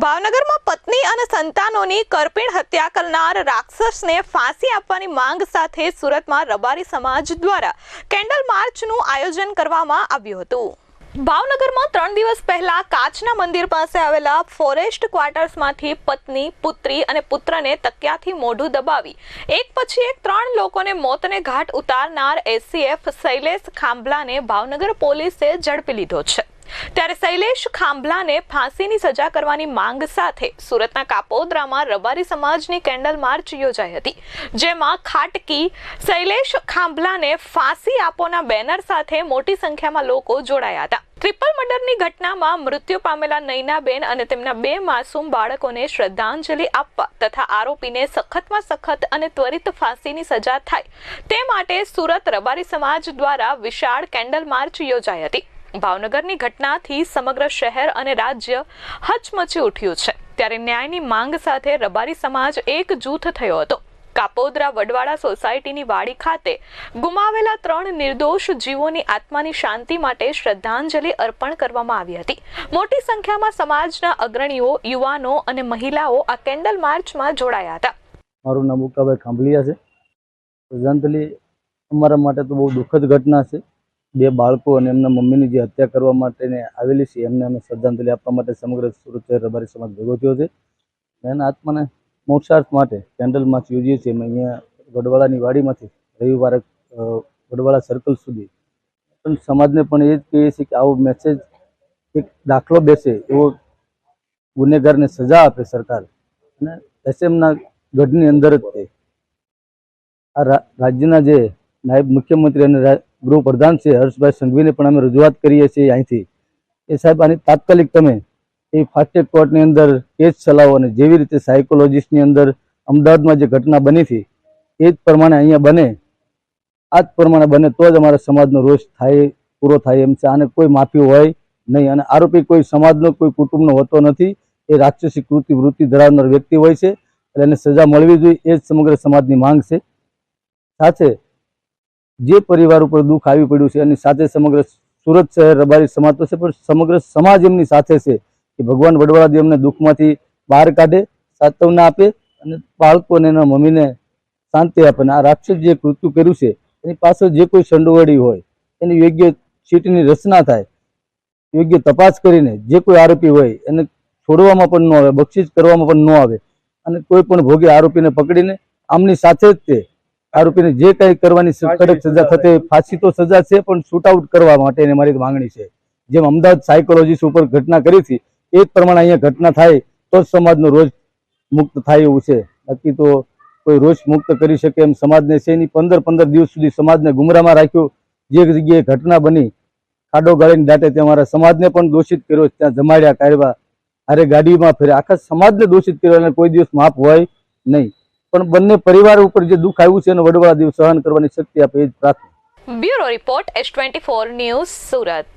ભાવનગરમાં પત્ની અને સંતાનોની કરપીણ હત્યા કરનાર રાક્ષસને ફાંસી આપવાની માંગ સાથે સુરતમાં રબારી સમાજ દ્વારા કેન્ડલ માર્ચનું આયોજન કરવામાં આવ્યું હતું। ભાવનગરમાં 3 દિવસ પહેલા કાચના મંદિર પાસે આવેલા ફોરેસ્ટ ક્વાર્ટર્સમાંથી પત્ની, પુત્રી અને પુત્રને તકિયાથી મોઢું દબાવી એક પછી એક 3 લોકોને મોતને ઘાટ ઉતારનાર એસીએફ શૈલેષ ખાંભલાને ભાવનગર પોલીસે ઝડપી લીધો છે। ત્યારે શૈલેષ ખાંભલાને ફાંસીની સજા કરવાની માંગ સાથે સુરતના કાપોદ્રામાં રબારી સમાજની કેન્ડલ માર્ચ યોજાઈ હતી, જેમાં ખાટકી શૈલેષ ખાંભલાને ફાંસી આપોના બેનર સાથે મોટી સંખ્યામાં લોકો જોડાયા હતા। ટ્રિપલ મર્ડરની ઘટનામાં મૃત્યુ પામેલા નૈનાબેન અને તેમના 2 માસૂમ બાળકોને શ્રદ્ધાંજલિ આપવા તથા આરોપીને સખતમાં સખત અને ત્વરિત ફાંસીની સજા થાય તે માટે સુરત રબારી સમાજ દ્વારા વિશાળ કેન્ડલ માર્ચ યોજાઈ હતી। ભાવનગરની ઘટનાથી સમગ્ર શહેર અને રાજ્ય હચમચી ઉઠ્યું છે, ત્યારે ન્યાયની માંગ સાથે રબારી સમાજ એક જૂથ થયો હતો। કાપોદ્રા વડવાડા સોસાયટીની વાડી ખાતે ગુમાવેલા 3 નિર્દોષ જીવોની આત્માની શાંતિ માટે શ્રદ્ધાંજલિ અર્પણ કરવામાં આવી હતી। મોટી સંખ્યામાં સમાજના અગ્રણીઓ, યુવાનો અને મહિલાઓ આ કેન્ડલ માર્ચમાં જોડાયા હતા। મારું નામ ઉકાભાઈ ખાંભલિયા છે। શ્રદ્ધાંજલિ અમારા માટે તો બહુ દુઃખદ ઘટના છે। 2 બાળકો અને એમના મમ્મીની જે હત્યા કરવા માટે આવેલી છે એમને અમે શ્રદ્ધાંજલિ આપવા માટે સમગ્ર સુરત શહેર રબારી સમાજ ભેગો થયો છે। એના આત્માને મોક્ષાર્થ માટે કેન્ડલ માર્ચ યોજીએ છીએ। અમે અહીંયા વડવાળાની વાડીમાંથી રવિવારે વડવાળા સર્કલ સુધી પણ સમાજને પણ એ જ કહીએ છીએ કે આવો મેસેજ એક દાખલો બેસે એવો ગુનેગારને સજા આપે સરકાર, અને એસએમના ગઢની અંદર જ તે આ રાજ્યના જે નાયબ મુખ્યમંત્રી અને ગૃહપ્રધાન છે હર્ષભાઈ સંઘવીને પણ અમે રજૂઆત કરીએ છીએ અહીંથી એ સાહેબ આની તાત્કાલિક તમે એ ફાસ્ટ ટ્રેક કોર્ટની અંદર કેસ ચલાવો, અને જેવી રીતે સાયકોલોજીસ્ટની અંદર અમદાવાદમાં જે ઘટના બની હતી એ જ પ્રમાણે અહીંયા બને, આ જ પ્રમાણે બને તો જ અમારા સમાજનો રોષ થાય પૂરો થાય એમ છે। આને કોઈ માફી હોય નહીં, અને આરોપી કોઈ સમાજનો કોઈ કુટુંબનો હોતો નથી, એ રાક્ષસી વૃત્તિ ધરાવનાર વ્યક્તિ હોય છે, એટલે એને સજા મળવી જોઈએ એ જ સમગ્ર સમાજની માંગ છે। સાથે જે પરિવાર ઉપર દુઃખ આવી પડ્યું છે એની સાથે સમગ્ર સુરત શહેર રબારી સમાજ તો છે, પણ સમગ્ર સમાજ એમની સાથે છે કે ભગવાન વડવાળાજી એમને દુઃખમાંથી બહાર કાઢે, સાંત્વના આપે અને બાળકોને એના મમ્મીને શાંતિ આપે। અને આ રાક્ષસ જે કૃત્યુ કર્યું છે એની પાછળ જે કોઈ સંડોવણી હોય એની યોગ્ય સીટની રચના થાય, યોગ્ય તપાસ કરીને જે કોઈ આરોપી હોય એને છોડવામાં પણ ન આવે, બક્ષિસ કરવામાં પણ ન આવે, અને કોઈ પણ ભોગે આરોપીને પકડીને આમની સાથે જ તે આરોપીને જે કંઈ કરવાની કડક સજા થતી ફાંસી તો સજા છે, પણ શૂટ આઉટ કરવા માટેની મારી માંગણી છે। જેમ અમદાવાદ સાયકોલોજીસ્ટ ઉપર ઘટના કરી હતી એ જ પ્રમાણે અહીંયા ઘટના થાય તો જ સમાજનો રોષ મુક્ત થાય એવું છે। બાકી તો કોઈ રોષ મુક્ત કરી શકે એમ સમાજને છે નહીં। 15 દિવસ સુધી સમાજને ગુમરાહમાં રાખ્યો। જે જગ્યાએ ઘટના બની ખાડો ગાળીને દાટે ત્યાં અમારા સમાજને પણ દોષિત કર્યો, ત્યાં જમાડ્યા કાઢવા, અરે ગાડીમાં ફેરે, આખા સમાજને દોષિત કર્યો, અને કોઈ દિવસ માફ હોય નહીં। પણ બંને પરિવાર ઉપર જે દુઃખ આવ્યું છે એને વડવાળા દિવસ સહન કરવાની શક્તિ આપે એ જ પ્રાર્થના। Bureau report S24 news Surat.